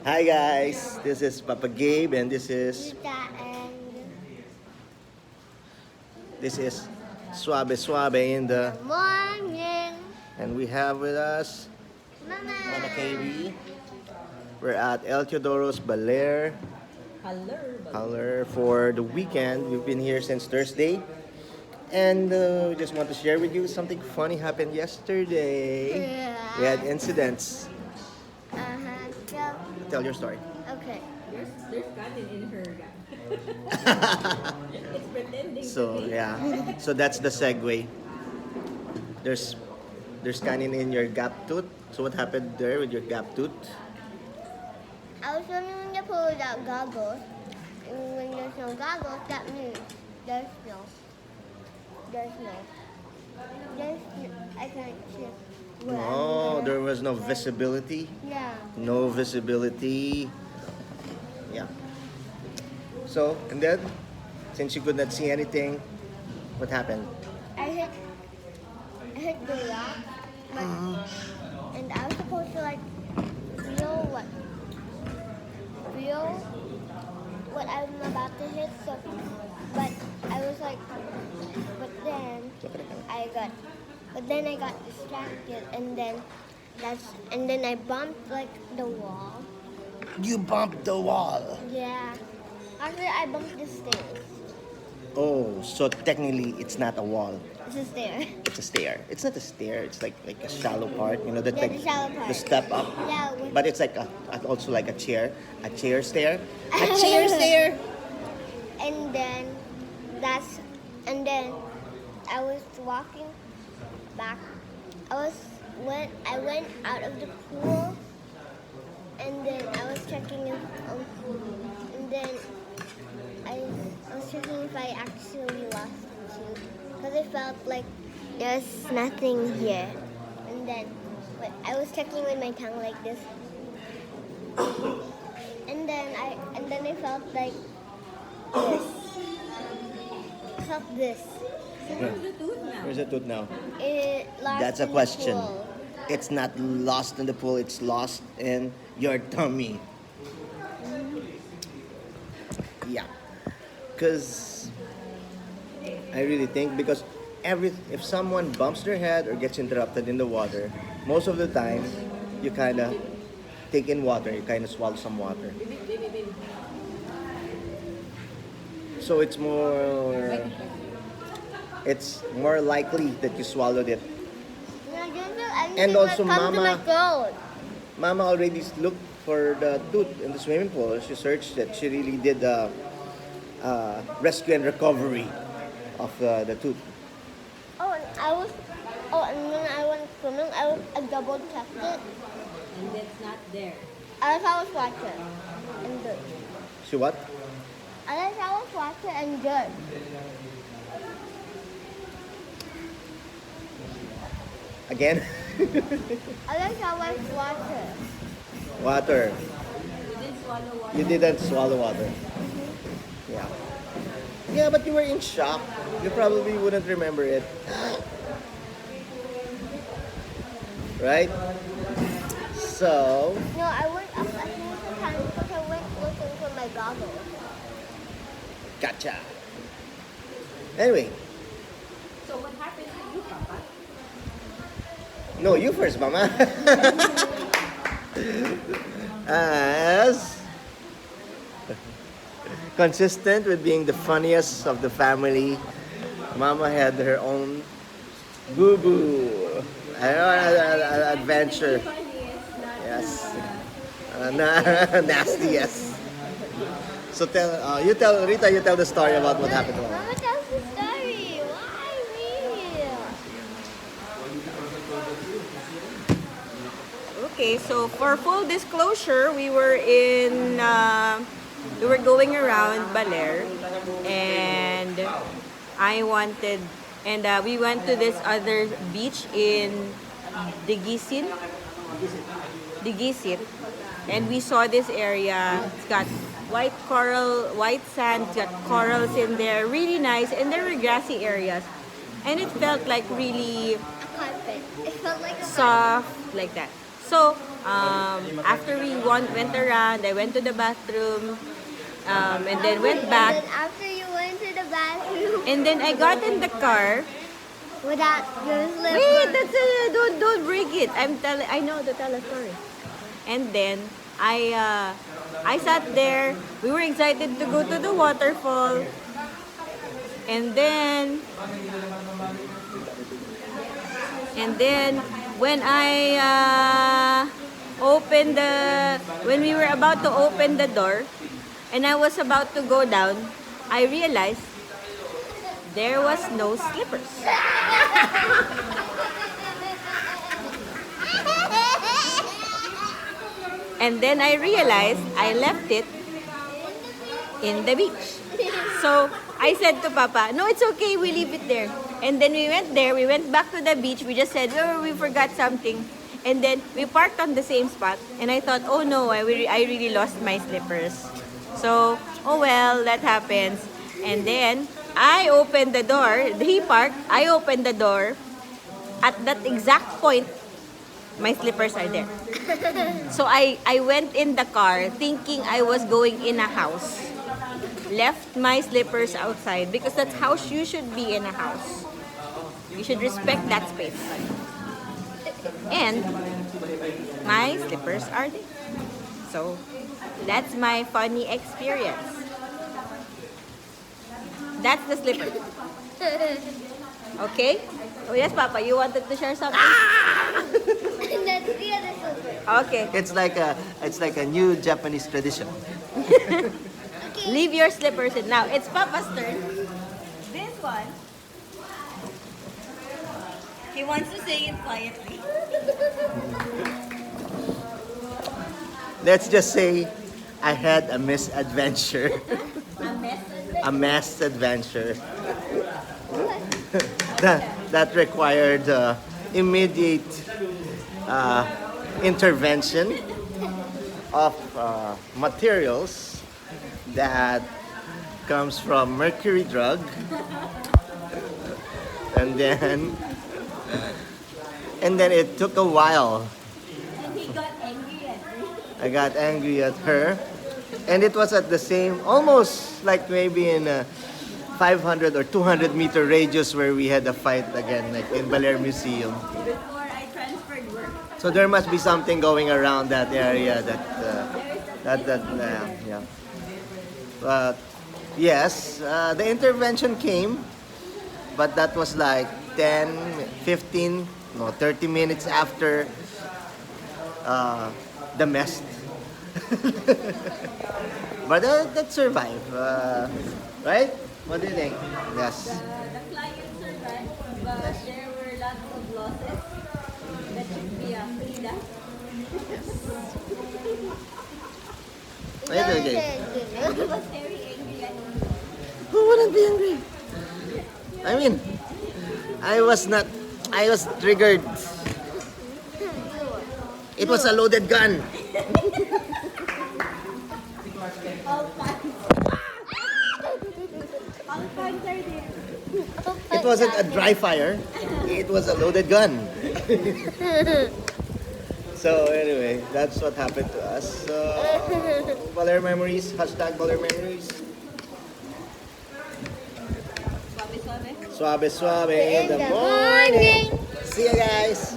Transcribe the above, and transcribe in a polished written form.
Hi guys, this is Papa Gabe and Rita and this is Suabe Suabe in the morning. and we have with us Mama. Mama KB. We're at El Teodoro's Baler Holler for the weekend. We've been here since Thursday and we just want to share with you something funny happened yesterday. We had incidents. So, Tell your story. okay. There's cotton in her gun. It's pretending So to be. yeah, so that's the segue. There's there's canine in your gap tooth. So what happened there with your gap tooth? I was swimming in the pool without goggles. And when there's no goggles, that means there's no. There's no. I can't see. where I'm Oh, gonna- there was no visibility. Yeah. No visibility. Yeah. So and then, since you could not see anything, what happened? I hit the rock, but, and I was supposed to like feel what I'm about to hit. So, but I was like, but then I got distracted, and then I bumped like the wall. You bumped the wall. Yeah. Actually, I bumped the stairs. Oh, so technically it's not a wall. It's a stair. It's a stair. It's not a stair. It's like a shallow part. You know the Yeah, the shallow part. the step up. Yeah. But it's like also like a chair stair, a chair stair. And then and then I was walking back. I went out of the pool, and then I was checking if and then I was checking if I actually lost the tooth, because I felt like there's nothing here. And then I was checking with my tongue like this. And then I felt like this. I felt this. Where's the tooth now? Where's the tooth now? It lost That's a in the question. pool. It's not lost in the pool. It's lost in your tummy. Yeah, because I really think because if someone bumps their head or gets interrupted in the water, most of the time you kind of take in water. You kind of swallow some water. So it's more likely that you swallowed it. No, don't do anything And also, that comes to my Mama- throat. Mama already looked for the tooth in the swimming pool. She searched it. She really did rescue and recovery of the tooth. Oh, and when I went swimming, I double checked it. And that's not there. I was watching and good. She what? I was watching and good. Again? I was watching. Water. You didn't swallow water. You didn't swallow water. Yeah. Yeah, but you were in shock. You probably wouldn't remember it. Right? So, No, I went up at the time because I went looking for my goggles. gotcha. Anyway, So what happened to you, Papa? no, you first, Mama. As consistent with being the funniest of the family, Mama had her own boo-boo. Adventure. Yes. Nasty, yes. So you tell the story about what happened to Mama. Mama tells the story. Why me? Okay, so for full disclosure, we were going around Baler, and we went to this other beach in Digisit, and we saw this area. It's got white sand, it's got corals in there, really nice, and there were grassy areas, and it felt like really A carpet. It felt like a carpet. soft like that. So After we went around, I went to the bathroom, and then went back. And then after you went to the bathroom And then I got in the car. without your slipper. Wait, don't break it. I know to tell a story. And then I sat there. We were excited to go to the waterfall. And then when when we were about to open the door and I was about to go down, I realized there was no slippers. And then I realized I left it in the beach. So I said to Papa, no, it's okay, we leave it there. And then we went there, we went back to the beach, we just said, oh, we forgot something. And then we parked on the same spot. And I thought, oh no, I really lost my slippers. So, oh well, that happens. And then I opened the door, he parked, I opened the door. At that exact point, my slippers are there. So I went in the car thinking I was going in a house. Left my slippers outside because that's how you should be in a house. You should respect that space. And my slippers are there. So that's my funny experience. That's the slipper. Okay? Oh yes, Papa, you wanted to share something? And that's the other slipper. Okay. It's like a new Japanese tradition. Leave your slippers in. Now, it's Papa's turn. This one, he wants to say it quietly. Let's just say I had a misadventure. A mess. A mass adventure that required immediate intervention of materials that comes from mercury drug, and then it took a while. And he got angry at me. I got angry at her, and it was at the same, almost like maybe in a 500 or 200 meter radius where we had a fight again, like in Baler Museum. Before I transferred work. So there must be something going around that area yeah. But yes, the intervention came, but that was like 10, 15, no, 30 minutes after the mess. But that survived, right? What do you think? Yes. The client survived, but there were lots of losses that should be cleaned up. It's okay. He was very angry at me. Who wouldn't be angry? I mean, I was triggered. It was a loaded gun. All fans. All fans are there. It wasn't a dry fire. It was a loaded gun. So anyway, that's what happened to us. Baler memories. Hashtag Baler memories. Suave, suave. Suave suave in the morning. See you guys.